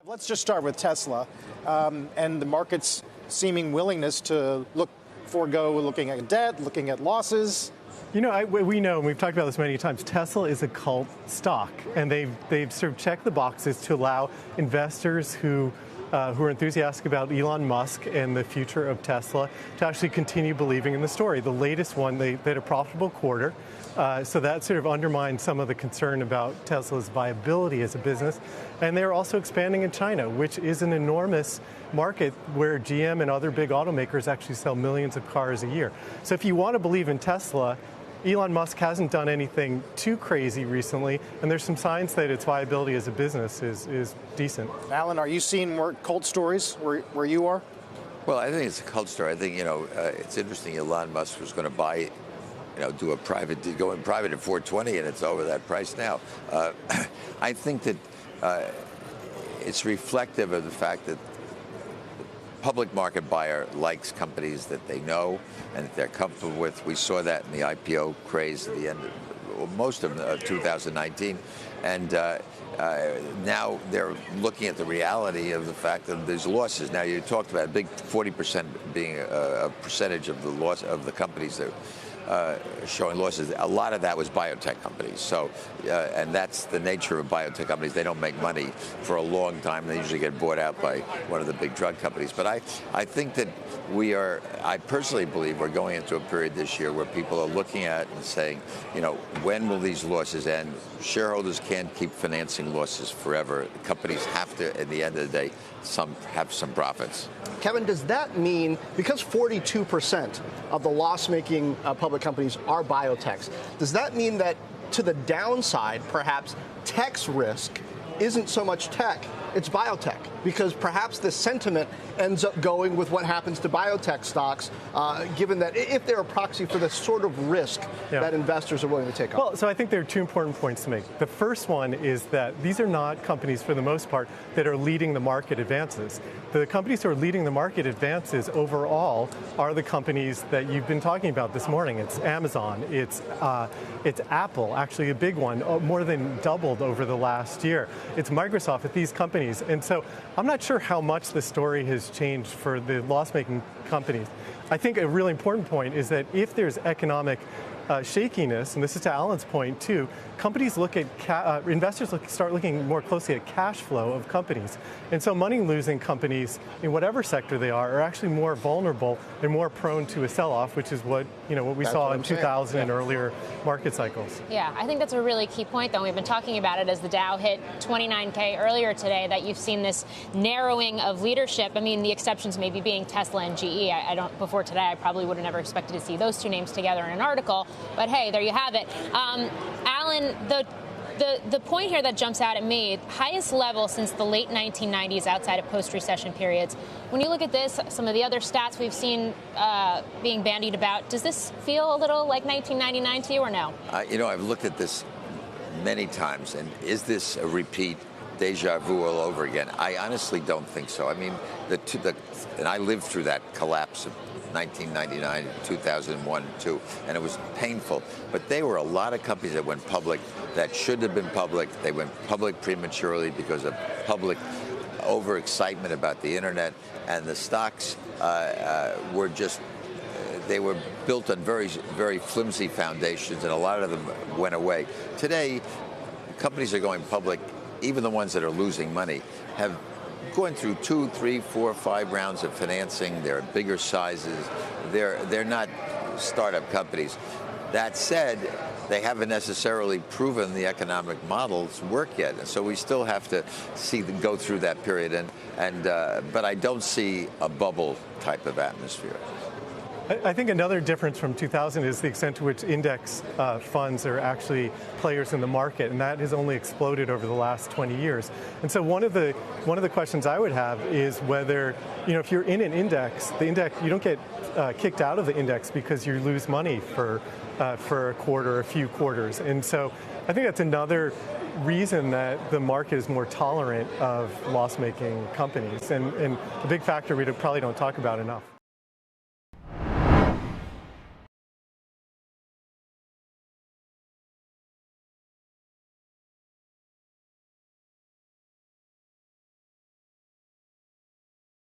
Let's just start with Tesla and the market's seeming willingness to forego looking at debt, looking at losses. You know, we know, and we've talked about this many times, Tesla is a cult stock, and they've sort of checked the boxes to allow investors who are enthusiastic about Elon Musk and the future of Tesla to actually continue believing in the story. The latest one, they had a profitable quarter, so that sort of undermined some of the concern about Tesla's viability as a business. And they're also expanding in China, which is an enormous market where GM and other big automakers actually sell millions of cars a year. So if you want to believe in Tesla, Elon Musk hasn't done anything too crazy recently, and there's some signs that its viability as a business is decent. Alan, are you seeing more cult stories where you are? Well, I think it's a cult story. I think, it's interesting. Elon Musk was going to buy, go in private at 420, and it's over that price now. I think that it's reflective of the fact that public market buyer likes companies that they know and that they're comfortable with. We saw that in the IPO craze at the end of most of 2019. And now they're looking at the reality of the fact that there's losses. Now, you talked about a big 40% being a percentage of the loss of the companies that showing losses. A lot of that was biotech companies. So, and that's the nature of biotech companies. They don't make money for a long time. They usually get bought out by one of the big drug companies. But I think that I personally believe we're going into a period this year where people are looking at and saying, when will these losses end? Shareholders can't keep financing losses forever. Companies have to, at the end of the day, have some profits. Kevin, does that mean, because 42% of the loss-making public companies are biotechs, does that mean that to the downside, perhaps tech's risk isn't so much tech, it's biotech? Because perhaps the sentiment ends up going with what happens to biotech stocks, given that if they're a proxy for the sort of risk that investors are willing to take on. Well, so I think there are 2 important points to make. The first one is that these are not companies, for the most part, that are leading the market advances. The companies who are leading the market advances overall are the companies that you've been talking about this morning. It's Amazon, it's Apple, actually a big one, more than doubled over the last year. It's Microsoft, at these companies. And so I'm not sure how much the story has changed for the loss-making companies. I think a really important point is that if there's economic shakiness, and this is to Alan's point too, companies look at, investors start looking more closely at cash flow of companies. And so money-losing companies, in whatever sector they are actually more vulnerable and more prone to a sell-off, which is what we saw in 2000 and earlier market cycles. Yeah, I think that's a really key point, though. We've been talking about it as the Dow hit 29K earlier today, that you've seen this narrowing of leadership. I mean, the exceptions maybe being Tesla and GE. Before today, I probably would have never expected to see those 2 names together in an article. But hey, there you have it. Alan, the point here that jumps out at me, highest level since the late 1990s outside of post-recession periods. When you look at this, some of the other stats we've seen being bandied about, does this feel a little like 1999 to you or no? I've looked at this many times, and is this a repeat? Deja vu all over again? I honestly don't think so. I mean, and I lived through that collapse of 1999, 2001, 2, and it was painful. But there were a lot of companies that went public that should have been public. They went public prematurely because of public overexcitement about the internet, and the stocks were just. They were built on very, very flimsy foundations, and a lot of them went away. Today, companies are going public. Even the ones that are losing money have gone through 2, 3, 4, 5 rounds of financing. They're bigger sizes. They're not startup companies. That said, they haven't necessarily proven the economic models work yet, and so we still have to see them go through that period. But I don't see a bubble type of atmosphere. I think another difference from 2000 is the extent to which index funds are actually players in the market, and that has only exploded over the last 20 years. And so one of the questions I would have is whether, if you're in an index, you don't get kicked out of the index because you lose money for a quarter, a few quarters. And so I think that's another reason that the market is more tolerant of loss-making companies, and a big factor we probably don't talk about enough.